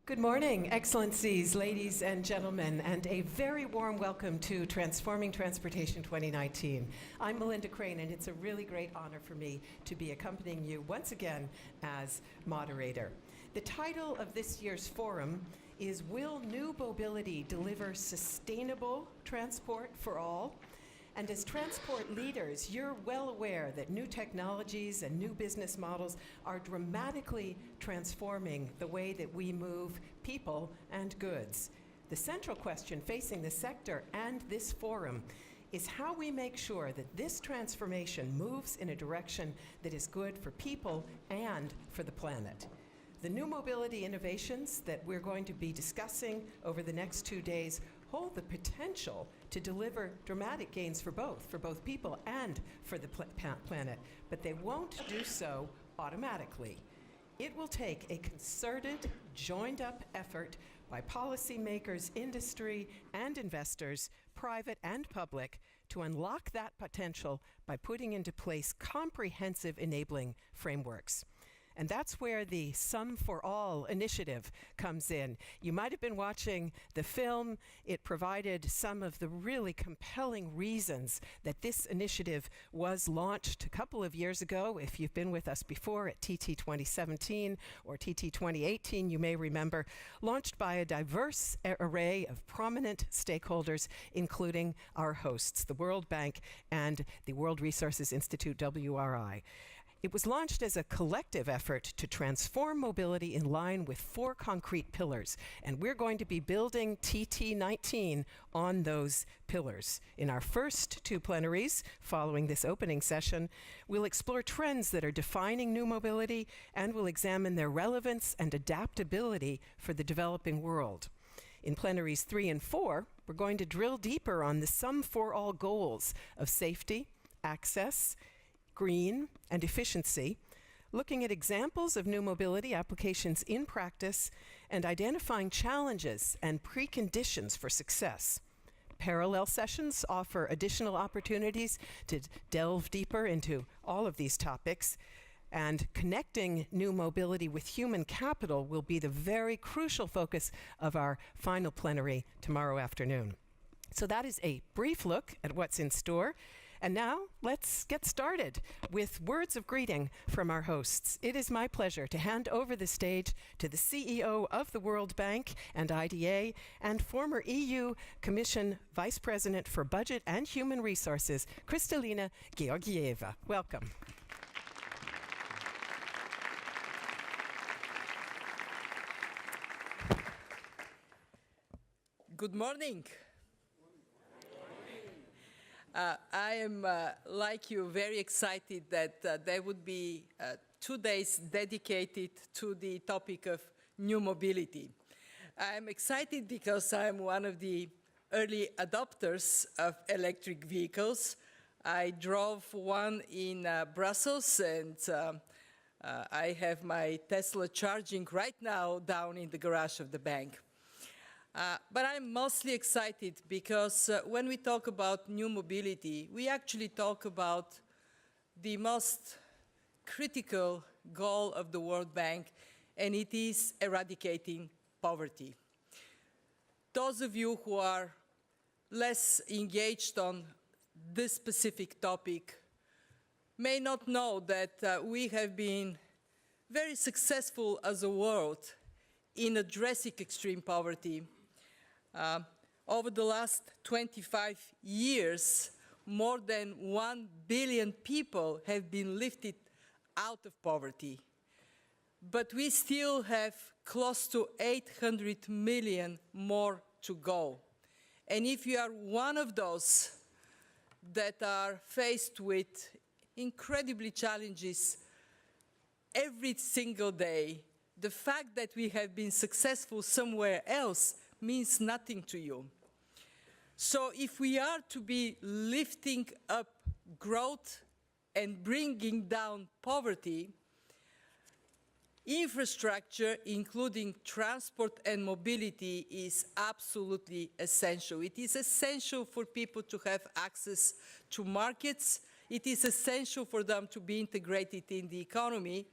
Good morning, Excellencies, ladies and gentlemen, and a very warm welcome to Transforming Transportation 2019. I'm Melinda Crane, and it's a really great honor for me to be accompanying you once again as moderator. The title of this year's forum is Will New Mobility Deliver Sustainable Transport for All? And as transport leaders, you're well aware that new technologies and new business models are dramatically transforming the way that we move people and goods. The central question facing the sector and this forum is how we make sure that this transformation moves in a direction that is good for people and for the planet. The new mobility innovations that we're going to be discussing over the next 2 days hold the potential to deliver dramatic gains for both people and for the planet, but they won't do so automatically. It will take a concerted, joined-up effort by policymakers, industry, and investors, private and public, to unlock that potential by putting into place comprehensive enabling frameworks. And that's where the Sum for All initiative comes in. You might have been watching the film. It provided some of the really compelling reasons that this initiative was launched a couple of years ago. If you've been with us before at TT 2017 or TT 2018, you may remember, launched by a diverse array of prominent stakeholders, including our hosts, the World Bank and the World Resources Institute, WRI. It was launched as a collective effort to transform mobility in line with 4 concrete pillars, and we're going to be building TT19 on those pillars. In our first 2 plenaries, following this opening session, we'll explore trends that are defining new mobility, and we'll examine their relevance and adaptability for the developing world. In plenaries 3 and 4, we're going to drill deeper on the Sum for All goals of safety, access, green, and efficiency, looking at examples of new mobility applications in practice and identifying challenges and preconditions for success. Parallel sessions offer additional opportunities to delve deeper into all of these topics, and connecting new mobility with human capital will be the very crucial focus of our final plenary tomorrow afternoon. So that is a brief look at what's in store. And now, let's get started with words of greeting from our hosts. It is my pleasure to hand over the stage to the CEO of the World Bank and IDA and former EU Commission Vice President for Budget and Human Resources, Kristalina Georgieva. Welcome. Good morning. I am, like you, very excited that there would be 2 days dedicated to the topic of new mobility. I'm excited because I'm one of the early adopters of electric vehicles. I drove one in Brussels, and I have my Tesla charging right now down in the garage of the bank. But I'm mostly excited because when we talk about new mobility, we actually talk about the most critical goal of the World Bank, and it is eradicating poverty. Those of you who are less engaged on this specific topic may not know that we have been very successful as a world in addressing extreme poverty. Over the last 25 years, more than 1 billion people have been lifted out of poverty. But we still have close to 800 million more to go. And if you are one of those that are faced with incredibly challenges every single day, the fact that we have been successful somewhere else means nothing to you. So if we are to be lifting up growth and bringing down poverty, infrastructure, including transport and mobility, is absolutely essential. It is essential for people to have access to markets. It is essential for them to be integrated in the economy.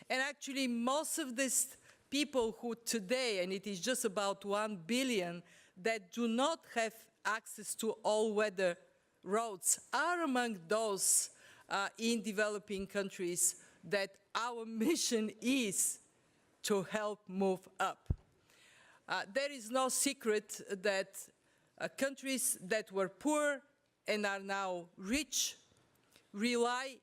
And actually, most of these people who today, and it is just about 1 billion, that do not have access to all-weather roads, are among those in developing countries that our mission is to help move up. There is no secret that countries that were poor and are now rich rely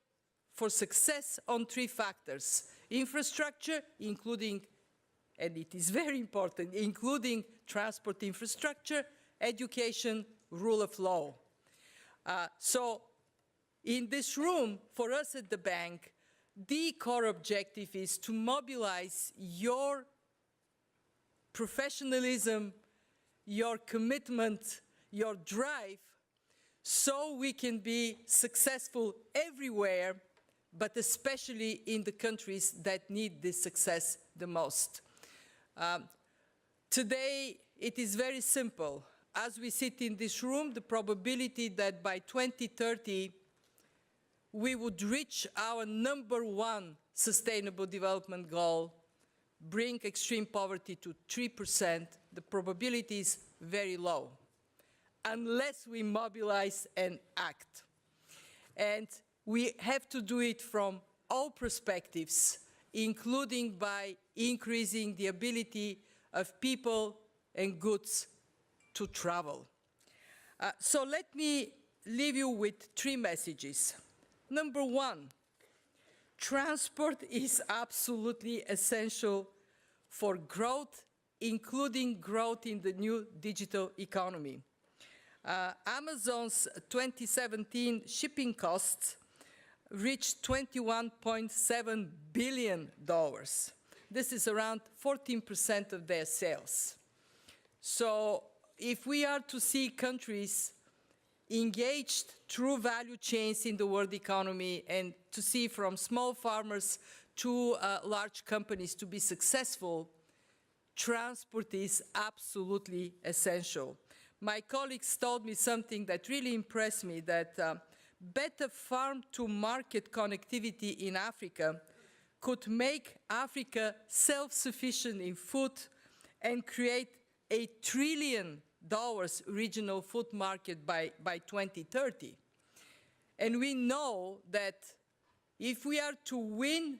for success on 3 factors: infrastructure, including, and it is very important, including transport infrastructure, education, rule of law. So in this room, for us at the bank, the core objective is to mobilize your professionalism, your commitment, your drive, so we can be successful everywhere, but especially in the countries that need this success the most. Today, it is very simple. As we sit in this room, the probability that by 2030 we would reach our #1 sustainable development goal, bring extreme poverty to 3%, the probability is very low, unless we mobilize and act. And we have to do it from all perspectives, including by increasing the ability of people and goods to travel. So let me leave you with 3 messages. Number 1, transport is absolutely essential for growth, including growth in the new digital economy. Amazon's 2017 shipping costs reached $21.7 billion. This is around 14% of their sales. So if we are to see countries engaged through value chains in the world economy and to see from small farmers to large companies to be successful, transport is absolutely essential. My colleagues told me something that really impressed me, that better farm-to-market connectivity in Africa could make Africa self-sufficient in food and create a $1 trillion regional food market by 2030. And we know that if we are to win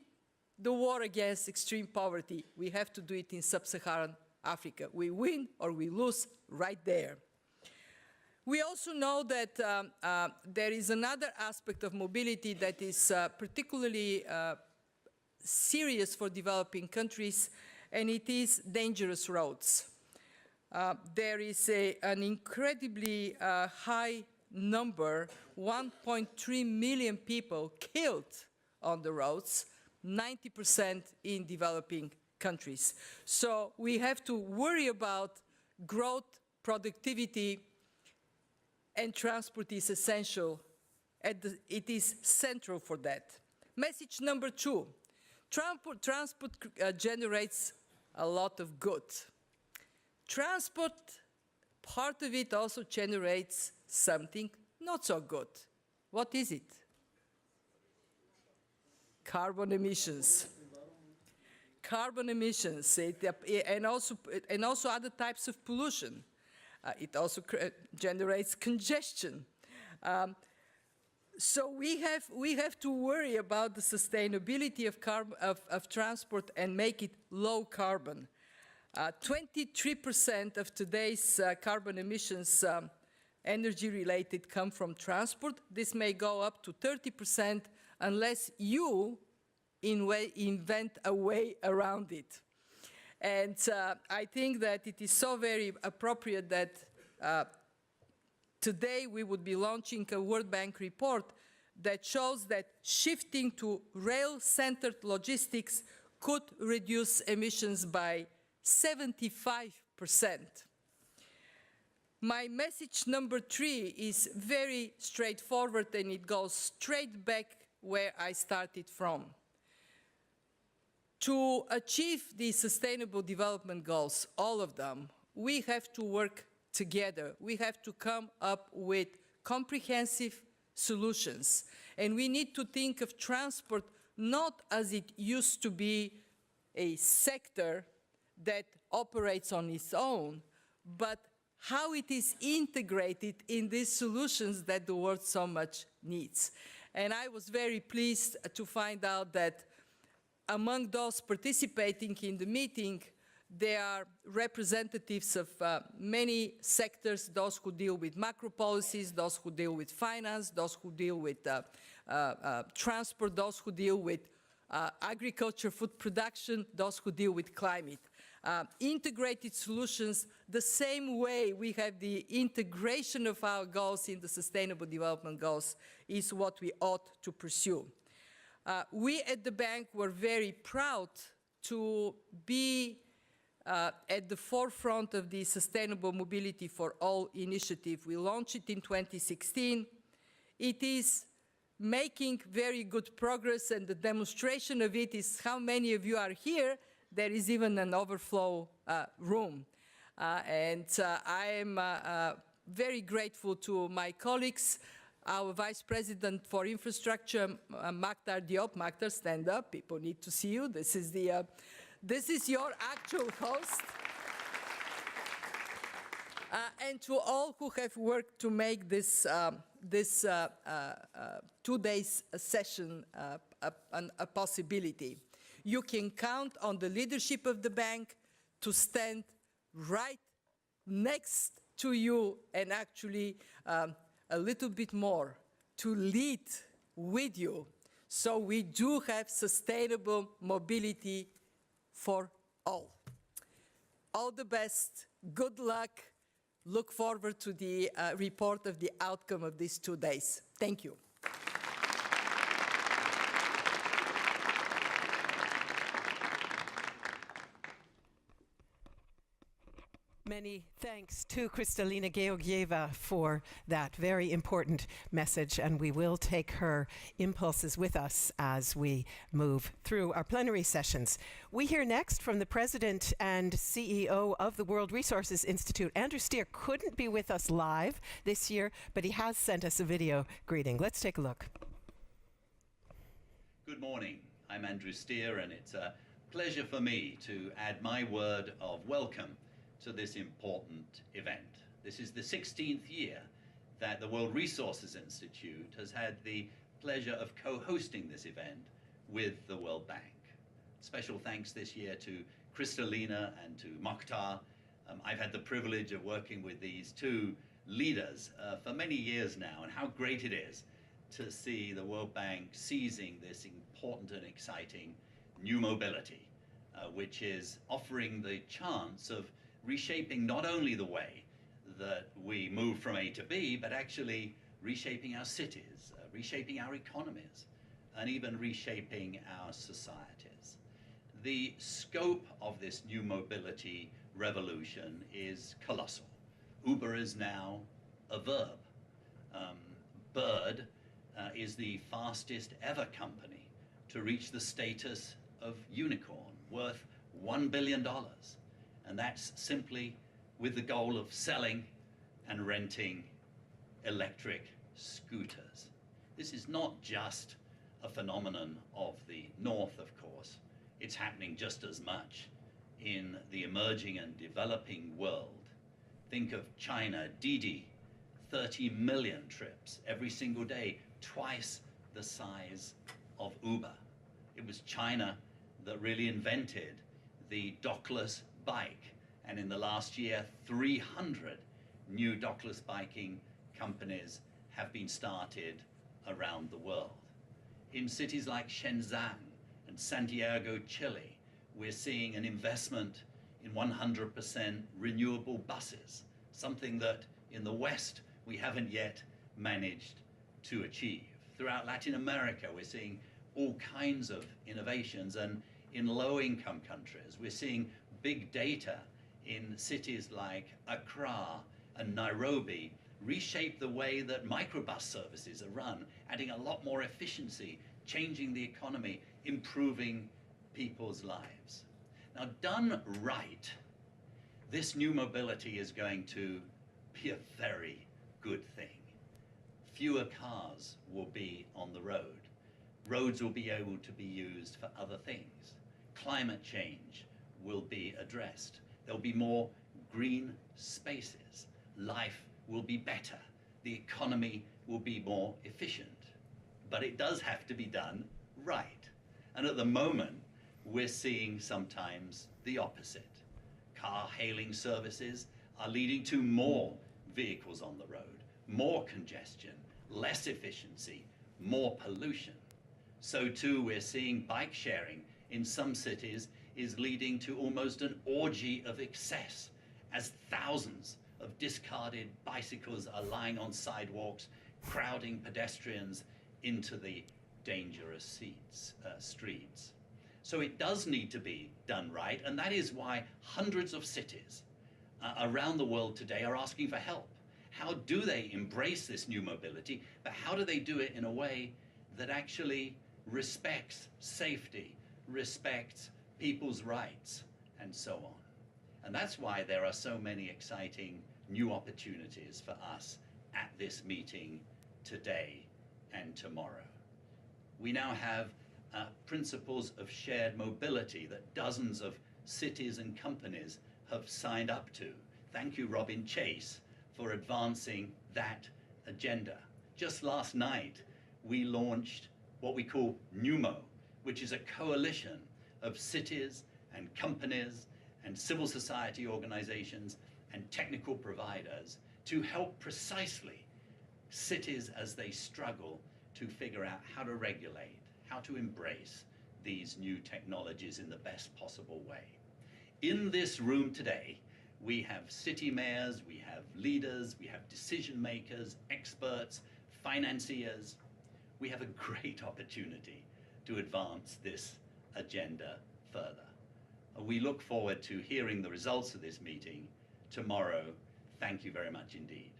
the war against extreme poverty, we have to do it in sub-Saharan Africa. We win or we lose right there. We also know that there is another aspect of mobility that is particularly serious for developing countries, and it is dangerous roads. There is an incredibly high number, 1.3 million people killed on the roads, 90% in developing countries. So we have to worry about growth, productivity, and transport is essential. It is central for that. Message number 2, transport generates a lot of good. Transport, part of it also generates something not so good. What is it? Carbon emissions. Carbon emissions, and also other types of pollution. It also generates congestion. So we have to worry about the sustainability of transport and make it low carbon. 23% of today's carbon emissions, energy-related, come from transport. This may go up to 30% unless you invent a way around it. And I think that it is so very appropriate that today we would be launching a World Bank report that shows that shifting to rail-centered logistics could reduce emissions by 75%. My message number 3 is very straightforward, and it goes straight back where I started from. To achieve the Sustainable Development Goals, all of them, we have to work together. We have to come up with comprehensive solutions. And we need to think of transport not as it used to be a sector that operates on its own, but how it is integrated in these solutions that the world so much needs. And I was very pleased to find out that among those participating in the meeting, there are representatives of many sectors, those who deal with macro policies, those who deal with finance, those who deal with transport, those who deal with agriculture, food production, those who deal with climate. Integrated solutions, the same way we have the integration of our goals in the Sustainable Development Goals, is what we ought to pursue. We at the bank were very proud to be at the forefront of the Sustainable Mobility for All initiative. We launched it in 2016. It is making very good progress, and the demonstration of it is how many of you are here. There is even an overflow room. I am very grateful to my colleagues, our Vice President for Infrastructure, Maktar Diop. Maktar, stand up. People need to see you. This is your actual host. And to all who have worked to make this 2 days session a possibility. You can count on the leadership of the bank to stand right next to you and actually a little bit more to lead with you. So we do have sustainable mobility for all. All the best, good luck. Look forward to the report of the outcome of these 2 days. Thank you. Many thanks to Kristalina Georgieva for that very important message, and we will take her impulses with us as we move through our plenary sessions. We hear next from the President and CEO of the World Resources Institute. Andrew Steer couldn't be with us live this year, but he has sent us a video greeting. Let's take a look. Good morning. I'm Andrew Steer, and it's a pleasure for me to add my word of welcome to this important event. This is the 16th year that the World Resources Institute has had the pleasure of co-hosting this event with the World Bank. Special thanks this year to Kristalina and to Maktar. I've had the privilege of working with these two leaders for many years now, and how great it is to see the World Bank seizing this important and exciting new mobility, which is offering the chance of reshaping not only the way that we move from A to B, but actually reshaping our cities, reshaping our economies, and even reshaping our societies. The scope of this new mobility revolution is colossal. Uber is now a verb. Bird is the fastest ever company to reach the status of unicorn, worth $1 billion. And that's simply with the goal of selling and renting electric scooters. This is not just a phenomenon of the North, of course. It's happening just as much in the emerging and developing world. Think of China, Didi, 30 million trips every single day, twice the size of Uber. It was China that really invented the dockless bike, and in the last year 300 new dockless biking companies have been started around the world. In cities like Shenzhen and Santiago, Chile, we're seeing an investment in 100% renewable buses, something that in the West we haven't yet managed to achieve. Throughout Latin America, we're seeing all kinds of innovations, and in low-income countries, we're seeing big data in cities like Accra and Nairobi reshape the way that microbus services are run, adding a lot more efficiency, changing the economy, improving people's lives. Now, done right, this new mobility is going to be a very good thing. Fewer cars will be on the road. Roads will be able to be used for other things. Climate change, will be addressed. There'll be more green spaces. Life will be better. The economy will be more efficient. But it does have to be done right. And at the moment, we're seeing sometimes the opposite. Car hailing services are leading to more vehicles on the road, more congestion, less efficiency, more pollution. So too, we're seeing bike sharing in some cities is leading to almost an orgy of excess, as thousands of discarded bicycles are lying on sidewalks, crowding pedestrians into the dangerous streets. So it does need to be done right, and that is why hundreds of cities around the world today are asking for help. How do they embrace this new mobility, but how do they do it in a way that actually respects safety, respects people's rights, and so on? And that's why there are so many exciting new opportunities for us at this meeting today and tomorrow. We now have principles of shared mobility that dozens of cities and companies have signed up to. Thank you, Robin Chase, for advancing that agenda. Just last night, we launched what we call NUMO, which is a coalition of cities and companies and civil society organizations and technical providers to help precisely cities as they struggle to figure out how to regulate, how to embrace these new technologies in the best possible way. In this room today, we have city mayors, we have leaders, we have decision makers, experts, financiers. We have a great opportunity to advance this agenda further. We look forward to hearing the results of this meeting tomorrow. Thank you very much indeed.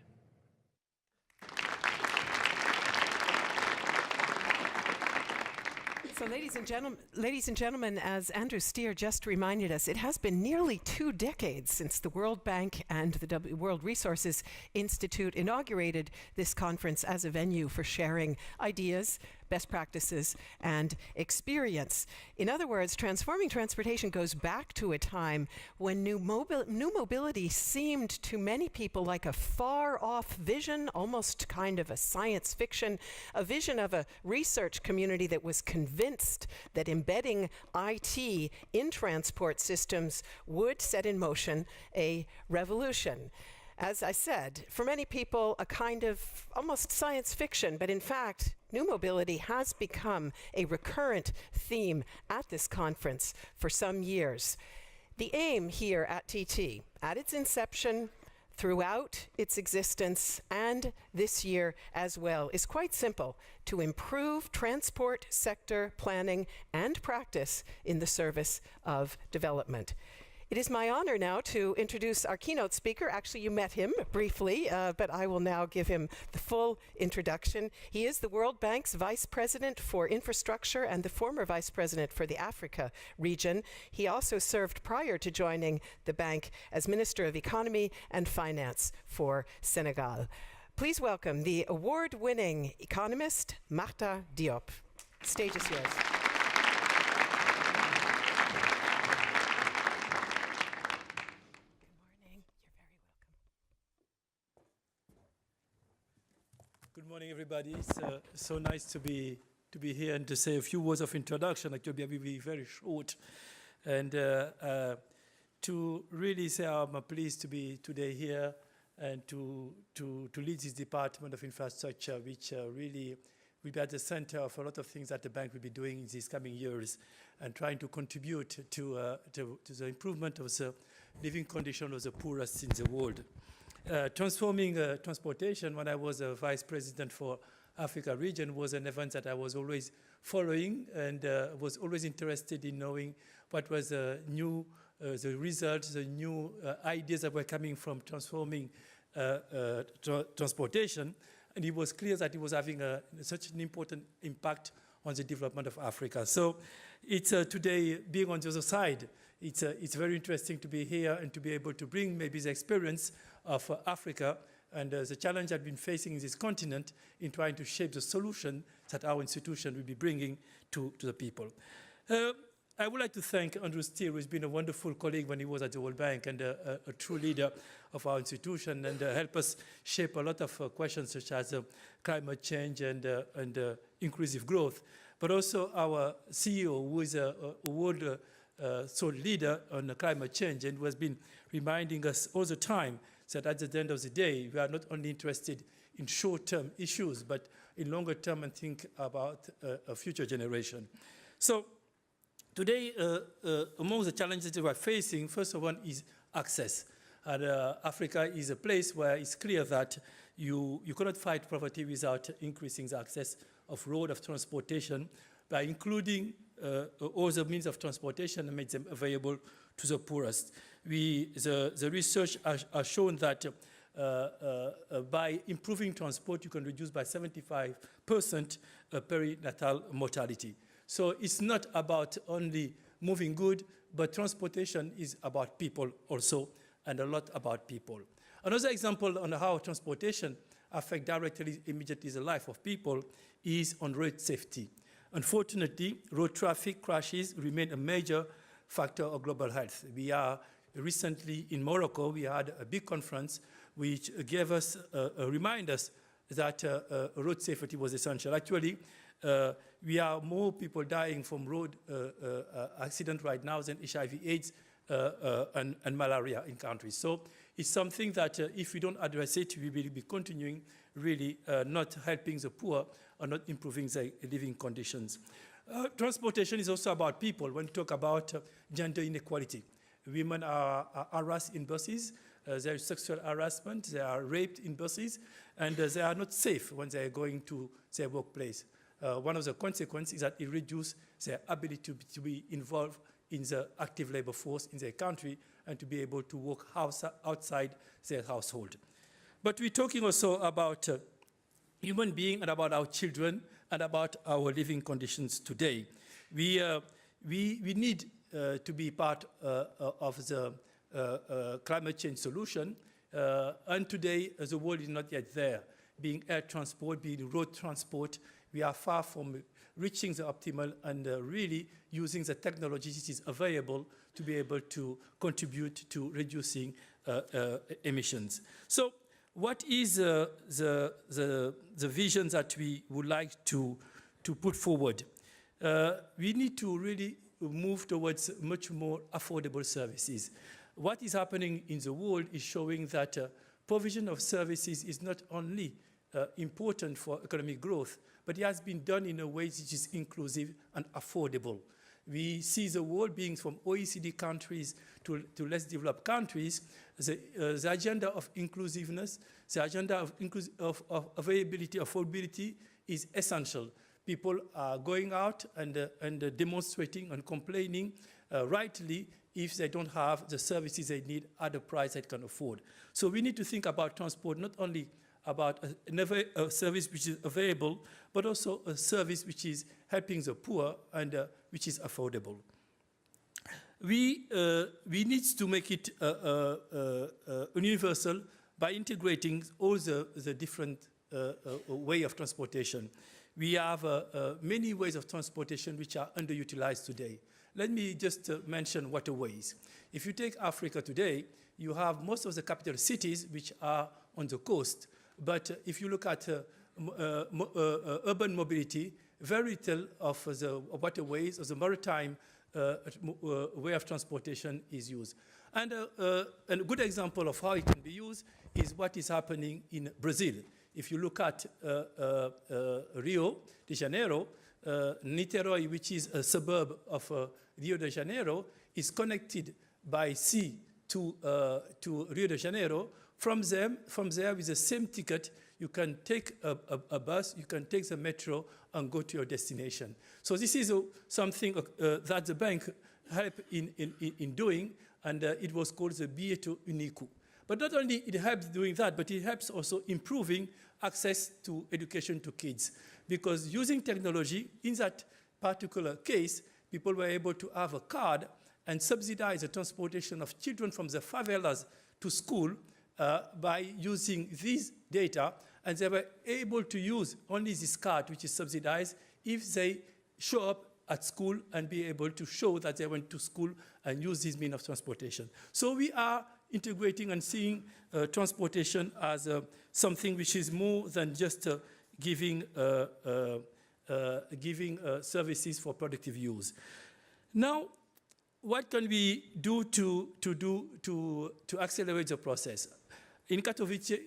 So ladies and gentlemen, as Andrew Steer just reminded us, it has been nearly 2 decades since the World Bank and the World Resources Institute inaugurated this conference as a venue for sharing ideas, best practices, and experience. In other words, transforming transportation goes back to a time when new mobility seemed to many people like a far-off vision, almost kind of a science fiction, a vision of a research community that was convinced that embedding IT in transport systems would set in motion a revolution. As I said, for many people, a kind of almost science fiction, but in fact, new mobility has become a recurrent theme at this conference for some years. The aim here at TT, at its inception, throughout its existence, and this year as well, is quite simple: to improve transport sector planning and practice in the service of development. It is my honor now to introduce our keynote speaker. Actually, you met him briefly, but I will now give him the full introduction. He is the World Bank's Vice President for Infrastructure and the former Vice President for the Africa region. He also served prior to joining the bank as Minister of Economy and Finance for Senegal. Please welcome the award-winning economist, Marta Diop. Stage is yours. Good morning, everybody. It's so nice to be here and to say a few words of introduction. Actually, I will be very short, and to really say I'm pleased to be today here and to lead this Department of Infrastructure, which really will be at the center of a lot of things that the bank will be doing in these coming years, and trying to contribute to the improvement of the living condition of the poorest in the world. Transforming transportation, when I was a vice president for Africa region, was an event that I was always following and was always interested in knowing what was the results, the new ideas that were coming from transforming transportation. And it was clear that it was having such an important impact on the development of Africa. So it's today, being on the other side, it's very interesting to be here and to be able to bring maybe the experience of Africa and the challenge that we've been facing in this continent in trying to shape the solution that our institution will be bringing to the people. I would like to thank Andrew Steele, who's been a wonderful colleague when he was at the World Bank and a true leader of our institution, and help us shape a lot of questions such as climate change and inclusive growth. But also our CEO, who is a world thought leader on climate change and who has been reminding us all the time that at the end of the day, we are not only interested in short-term issues, but in longer term and think about a future generation. So today, among the challenges that we are facing, first of all is access. And Africa is a place where it's clear that you cannot fight poverty without increasing the access of road, of transportation, by including all the means of transportation and make them available to the poorest. The research has shown that by improving transport, you can reduce by 75% perinatal mortality. So it's not about only moving good, but transportation is about people also, and a lot about people. Another example on how transportation affects directly, immediately the life of people is on road safety. Unfortunately, road traffic crashes remain a major factor of global health. We are recently in Morocco, we had a big conference which gave us remind us that road safety was essential. Actually, we are more people dying from road accident right now than HIV/AIDS and malaria in countries. So it's something that if we don't address it, we will be continuing really not helping the poor or not improving their living conditions. Transportation is also about people. When we talk about gender inequality, women are harassed in buses, there is sexual harassment, they are raped in buses, and they are not safe when they are going to their workplace. One of the consequences is that it reduces their ability to be involved in the active labor force in their country and to be able to work outside their household. But we're talking also about human beings and about our children and about our living conditions today. We need to be part of the climate change solution, and today the world is not yet there. Being air transport, being road transport, we are far from reaching the optimal and really using the technology that is available to be able to contribute to reducing emissions. So what is the vision that we would like to put forward? We need to really move towards much more affordable services. What is happening in the world is showing that provision of services is not only important for economic growth, but it has been done in a way which is inclusive and affordable. We see the world being from OECD countries to less developed countries, the agenda of inclusiveness, the agenda of availability, affordability is essential. People are going out and demonstrating and complaining rightly if they don't have the services they need at a price they can afford. So we need to think about transport not only about a service which is available, but also a service which is helping the poor and which is affordable. We need to make it universal by integrating all the different way of transportation. We have many ways of transportation which are underutilized today. Let me just mention waterways. If you take Africa today, you have most of the capital cities which are on the coast. But if you look at urban mobility, very little of the waterways or the maritime way of transportation is used. And a good example of how it can be used is what is happening in Brazil. If you look at Rio de Janeiro, Niterói, which is a suburb of Rio de Janeiro, is connected by sea to Rio de Janeiro. From there, with the same ticket, you can take a bus, you can take the metro, and go to your destination. So this is something that the bank helped in doing, and it was called the Bilheto Único. But not only it helps doing that, but it helps also improving access to education to kids. Because using technology, in that particular case, people were able to have a card and subsidize the transportation of children from the favelas to school by using these data, and they were able to use only this card, which is subsidized, if they show up at school and be able to show that they went to school and use this means of transportation. So we are integrating and seeing transportation as something which is more than just giving services for productive use. Now, what can we do to accelerate the process? In Katowice,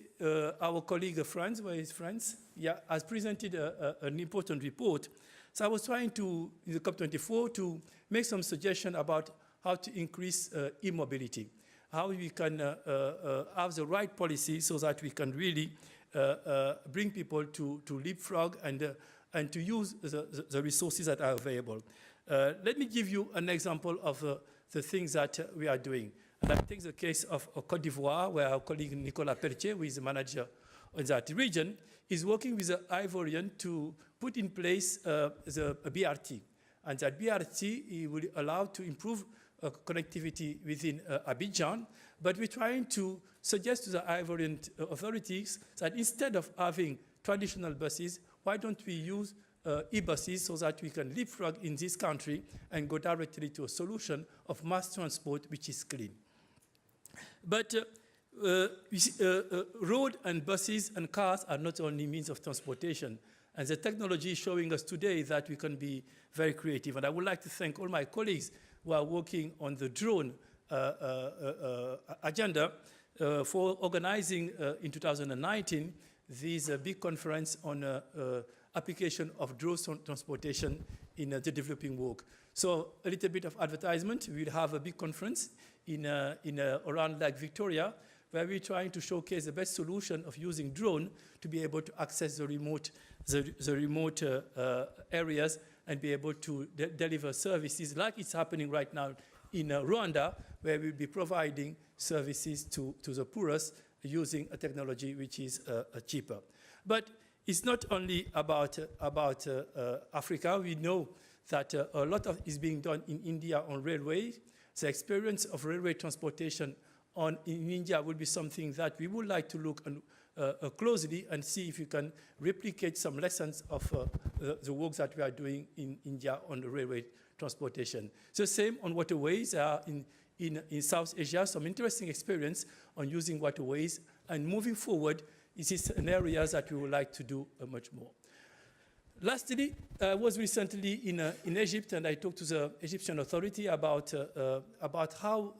our colleague Franz, where is Franz? Yeah, has presented an important report. So I was trying to, in the COP24, to make some suggestions about how to increase e-mobility, how we can have the right policy so that we can really bring people to leapfrog and to use the resources that are available. Let me give you an example of the things that we are doing. And I take the case of Côte d'Ivoire, where our colleague Nicolas Pelletier, who is the manager in that region, is working with the Ivorian to put in place the BRT. And that BRT will allow to improve connectivity within Abidjan. But we're trying to suggest to the Ivorian authorities that instead of having traditional buses, why don't we use e-buses so that we can leapfrog in this country and go directly to a solution of mass transport which is clean. But road and buses and cars are not only means of transportation. And the technology is showing us today that we can be very creative. And I would like to thank all my colleagues who are working on the drone agenda for organizing in 2019 this big conference on application of drone transportation in the developing world. So a little bit of advertisement. We'll have a big conference around Lake Victoria, where we're trying to showcase the best solution of using drone to be able to access the remote areas and be able to deliver services like it's happening right now in Rwanda, where we'll be providing services to the poorest using a technology which is cheaper. But it's not only about Africa. We know that a lot is being done in India on railway. The experience of railway transportation in India will be something that we would like to look closely and see if we can replicate some lessons of the work that we are doing in India on the railway transportation. The same on waterways. In South Asia, some interesting experience on using waterways, and moving forward, this is an area that we would like to do much more. Lastly, I was recently in Egypt, and I talked to the Egyptian authority about how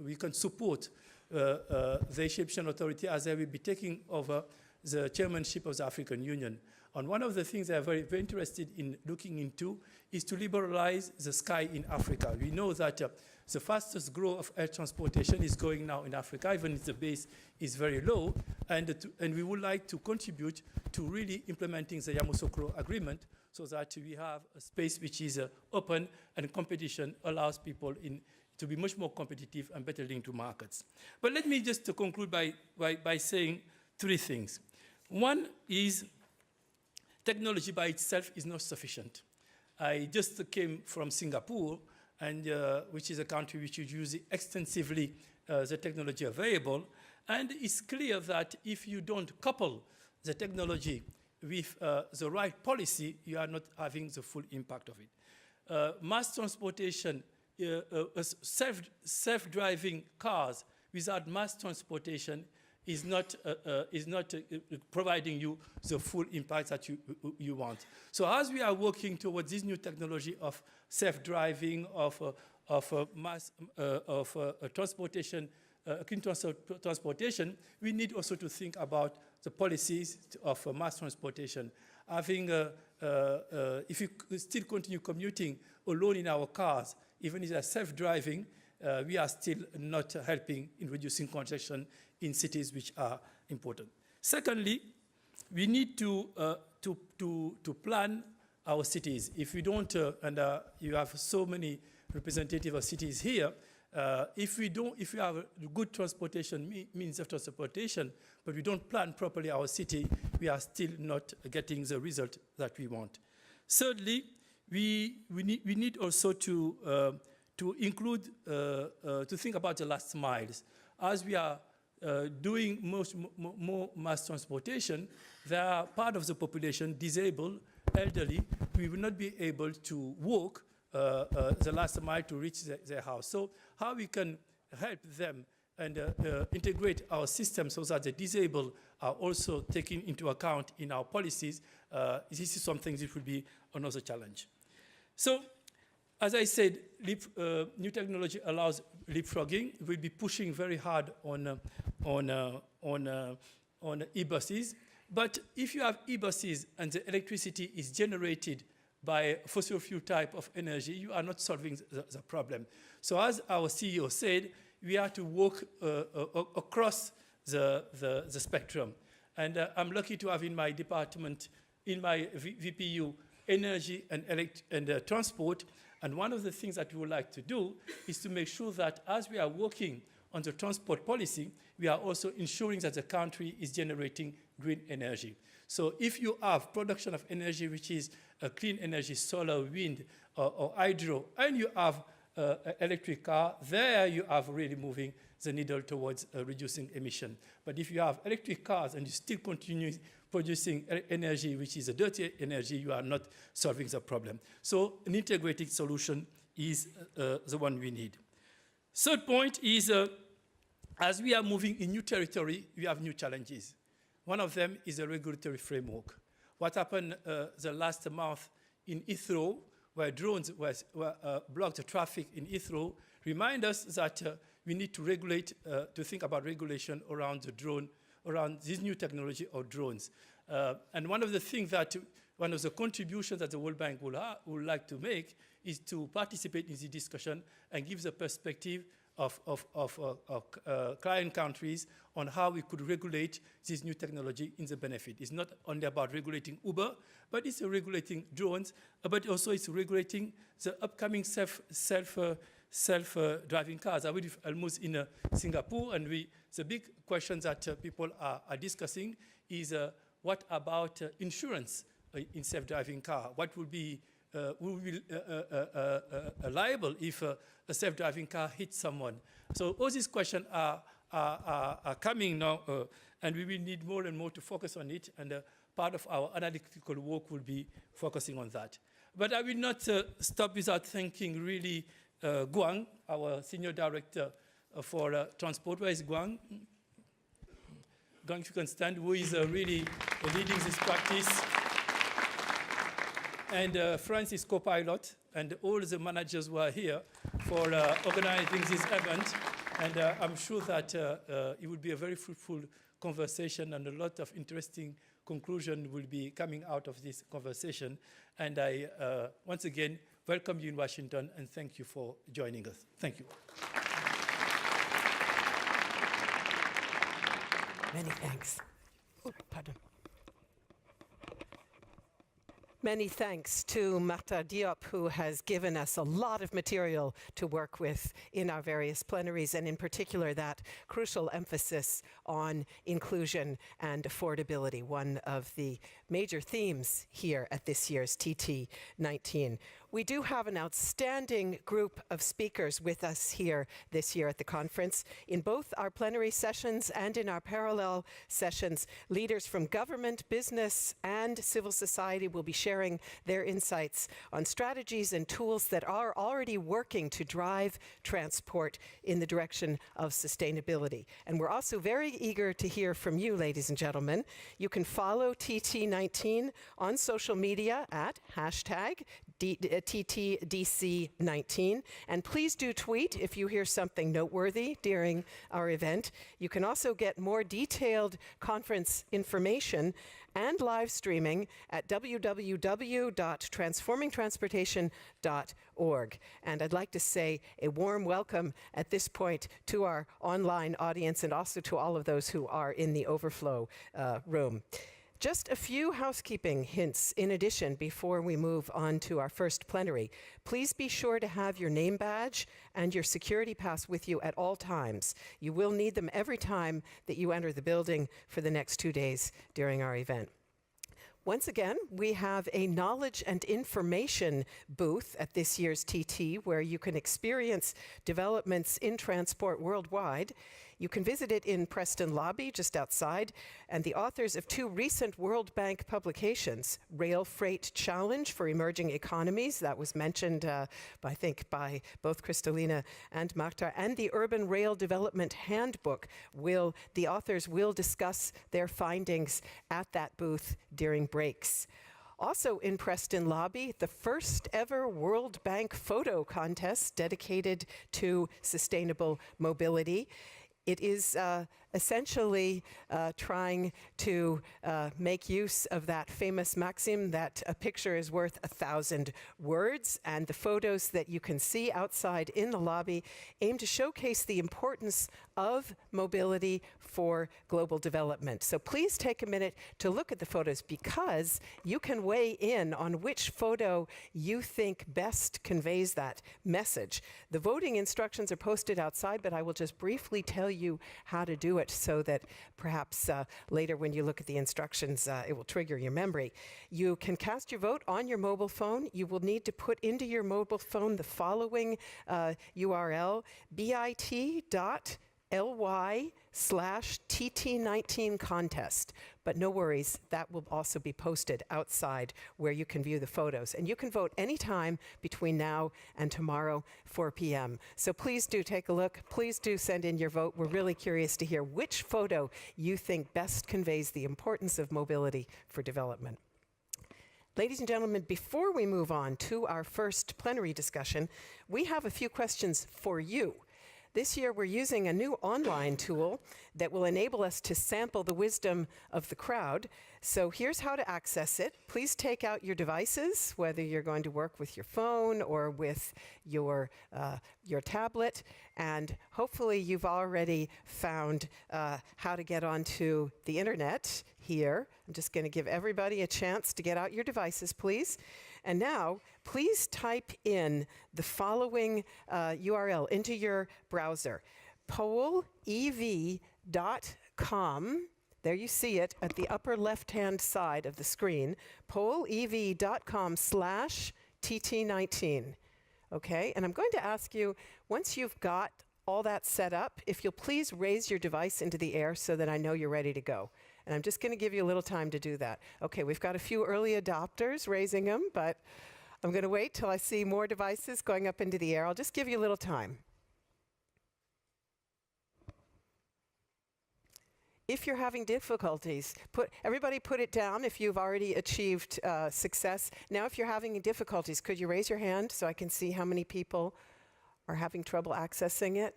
we can support the Egyptian authority as they will be taking over the chairmanship of the African Union. And one of the things they are very, very interested in looking into is to liberalize the sky in Africa. We know that the fastest growth of air transportation is going now in Africa, even if the base is very low, and we would like to contribute to really implementing the Yamoussoukro agreement so that we have a space which is open and competition allows people to be much more competitive and better linked to markets. But let me just conclude by saying three things. One is technology by itself is not sufficient. I just came from Singapore, and which is a country which uses extensively the technology available. And it's clear that if you don't couple the technology with the right policy, you are not having the full impact of it. Mass transportation, self-driving cars without mass transportation is not providing you the full impact that you want. So as we are working towards this new technology of self-driving, of transportation, clean transportation, we need also to think about the policies of mass transportation. Having, if you still continue commuting alone in our cars, even if they're self-driving, we are still not helping in reducing congestion in cities which are important. Secondly, we need to plan our cities. If we don't, and you have so many representatives of cities here, if we have a good transportation means of transportation, but we don't plan properly our city, we are still not getting the result that we want. Thirdly, we need also to include, to think about the last miles. As we are doing more mass transportation, there are part of the population disabled elderly, we will not be able to walk the last mile to reach their house. So how we can help them and integrate our system so that the disabled are also taken into account in our policies, this is something that will be another challenge. So, as I said, new technology allows leapfrogging. We'll be pushing very hard on e-buses. But if you have e-buses and the electricity is generated by fossil fuel type of energy, you are not solving the problem. So as our CEO said, we have to work across the spectrum. And I'm lucky to have in my department, in my VPU, energy and transport. And one of the things that we would like to do is to make sure that as we are working on the transport policy, we are also ensuring that the country is generating green energy. So if you have production of energy, which is clean energy, solar, wind, or hydro, and you have electric car, there you are really moving the needle towards reducing emission. But if you have electric cars and you still continue producing energy, which is a dirty energy, you are not solving the problem. So an integrated solution is the one we need. Third point is, as we are moving in new territory, we have new challenges. One of them is a regulatory framework. What happened the last month in Heathrow, where drones blocked the traffic in Heathrow, remind us that we need to regulate, to think about regulation around the drone, around this new technology of drones. And one of the things that, one of the contributions that the World Bank would like to make is to participate in the discussion and give the perspective of client countries on how we could regulate this new technology in the benefit. It's not only about regulating Uber, but it's regulating drones, but also it's regulating the upcoming self-driving cars. I was almost in Singapore, and the big question that people are discussing is what about insurance in self-driving car? What will be liable if a self-driving car hits someone? So all these questions are coming now, and we will need more and more to focus on it, and part of our analytical work will be focusing on that. But I will not stop without thanking really Guang, our Senior Director for Transport. Where is Guang? Guang, if you can stand, who is really leading this practice. And Francis co-pilot, and all the managers who are here for organizing this event. And I'm sure that it will be a very fruitful conversation, and a lot of interesting conclusion will be coming out of this conversation. And I, once again, welcome you in Washington, and thank you for joining us. Thank you. Many thanks. Oh, pardon. Many thanks to Makhtar Diop, who has given us a lot of material to work with in our various plenaries, and in particular that crucial emphasis on inclusion and affordability, one of the major themes here at this year's TT19. We do have an outstanding group of speakers with us here this year at the conference. In both our plenary sessions and in our parallel sessions, leaders from government, business, and civil society will be sharing their insights on strategies and tools that are already working to drive transport in the direction of sustainability. And we're also very eager to hear from you, ladies and gentlemen. You can follow TT19 on social media at hashtag TTDC19. And please do tweet if you hear something noteworthy during our event. You can also get more detailed conference information and live streaming at www.transformingtransportation.org. And I'd like to say a warm welcome at this point to our online audience, and also to all of those who are in the overflow room. Just a few housekeeping hints in addition before we move on to our first plenary. Please be sure to have your name badge and your security pass with you at all times. You will need them every time that you enter the building for the next 2 days during our event. Once again, we have a knowledge and information booth at this year's TT, where you can experience developments in transport worldwide. You can visit it in Preston Lobby, just outside, and the authors of 2 recent World Bank publications, Rail Freight Challenge for Emerging Economies, that was mentioned, I think, by both Kristalina and Marta, and the Urban Rail Development Handbook. The authors will discuss their findings at that booth during breaks. Also in Preston Lobby, the first ever World Bank photo contest dedicated to sustainable mobility. It is essentially trying to make use of that famous maxim that a picture is worth 1,000 words, and the photos that you can see outside in the lobby aim to showcase the importance of mobility for global development. So please take a minute to look at the photos, because you can weigh in on which photo you think best conveys that message. The voting instructions are posted outside, but I will just briefly tell you how to do it so that perhaps later when you look at the instructions, it will trigger your memory. You can cast your vote on your mobile phone. You will need to put into your mobile phone the following URL, bit.ly/TT19 contest. But no worries, that will also be posted outside where you can view the photos. And you can vote anytime between now and tomorrow, 4 p.m. So please do take a look. Please do send in your vote. We're really curious to hear which photo you think best conveys the importance of mobility for development. Ladies and gentlemen, before we move on to our first plenary discussion, we have a few questions for you. This year, we're using a new online tool that will enable us to sample the wisdom of the crowd. So here's how to access it. Please take out your devices, whether you're going to work with your phone or with your tablet. And hopefully, you've already found how to get onto the internet here. I'm just going to give everybody a chance to get out your devices, please. And now, please type in the following URL into your browser, polev.com. There you see it at the upper left-hand side of the screen, polev.com/TT19. Okay, and I'm going to ask you, once you've got all that set up, if you'll please raise your device into the air so that I know you're ready to go. And I'm just going to give you a little time to do that. Okay, we've got a few early adopters raising them, but I'm going to wait till I see more devices going up into the air. I'll just give you a little time. If you're having difficulties, everybody put it down if you've already achieved success. Now, if you're having difficulties, could you raise your hand so I can see how many people are having trouble accessing it?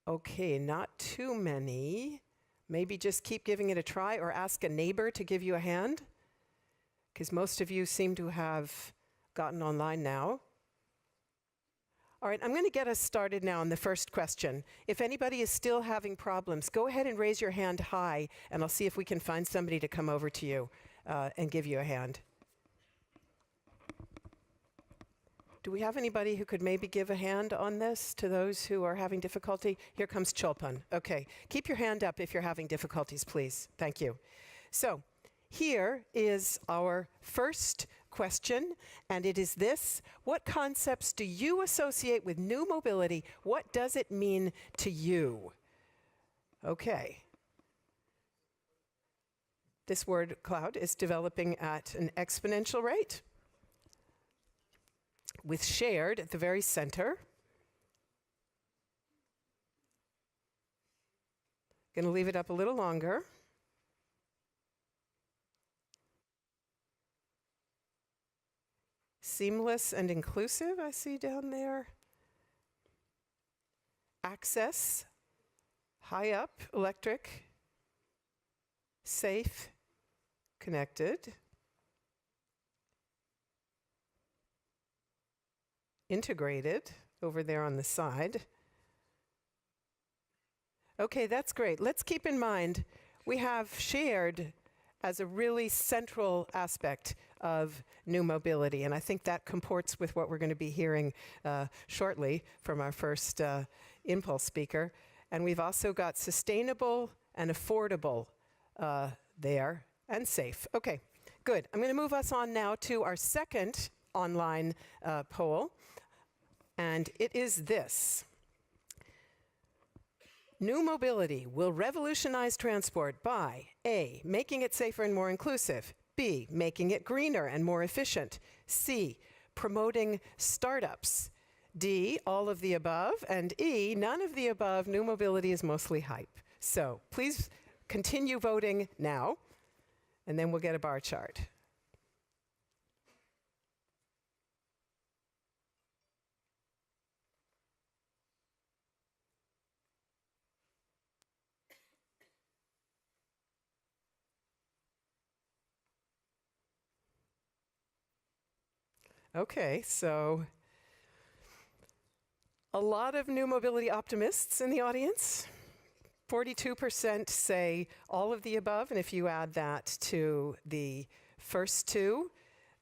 Okay, not too many. Maybe just keep giving it a try, or ask a neighbor to give you a hand, because most of you seem to have gotten online now. All right, I'm going to get us started now on the first question. If anybody is still having problems, go ahead and raise your hand high, and I'll see if we can find somebody to come over to you and give you a hand. Do we have anybody who could maybe give a hand on this to those who are having difficulty? Here comes Chulpan. Okay, keep your hand up if you're having difficulties, please. Thank you. So here is our first question, and it is this: what concepts do you associate with new mobility? What does it mean to you? Okay. This word cloud is developing at an exponential rate, with shared at the very center. Going to leave it up a little longer. Seamless and inclusive, I see down there. Access, high up, electric, safe, connected. Integrated over there on the side. Okay, that's great. Let's keep in mind we have shared as a really central aspect of new mobility, and I think that comports with what we're going to be hearing shortly from our first impulse speaker. And we've also got sustainable and affordable there, and safe. Okay, good. I'm going to move us on now to our second online poll. And it is this: New mobility will revolutionize transport by A, making it safer and more inclusive, B, making it greener and more efficient, C, promoting startups, D, all of the above, and E, none of the above. New mobility is mostly hype. So please continue voting now, and then we'll get a bar chart. Okay, so a lot of new mobility optimists in the audience. 42% say all of the above, and if you add that to the first two,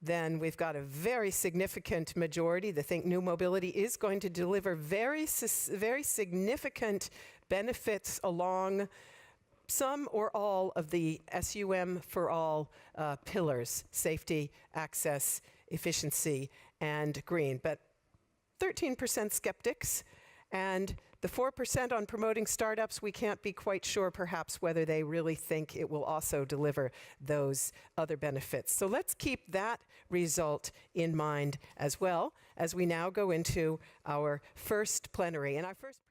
then we've got a very significant majority that think new mobility is going to deliver very significant benefits along some or all of the SUM for all pillars: safety, access, efficiency, and green. But 13% skeptics, and the 4% on promoting startups, we can't be quite sure perhaps whether they really think it will also deliver those other benefits. So let's keep that result in mind as well as we now go into our first plenary. And our first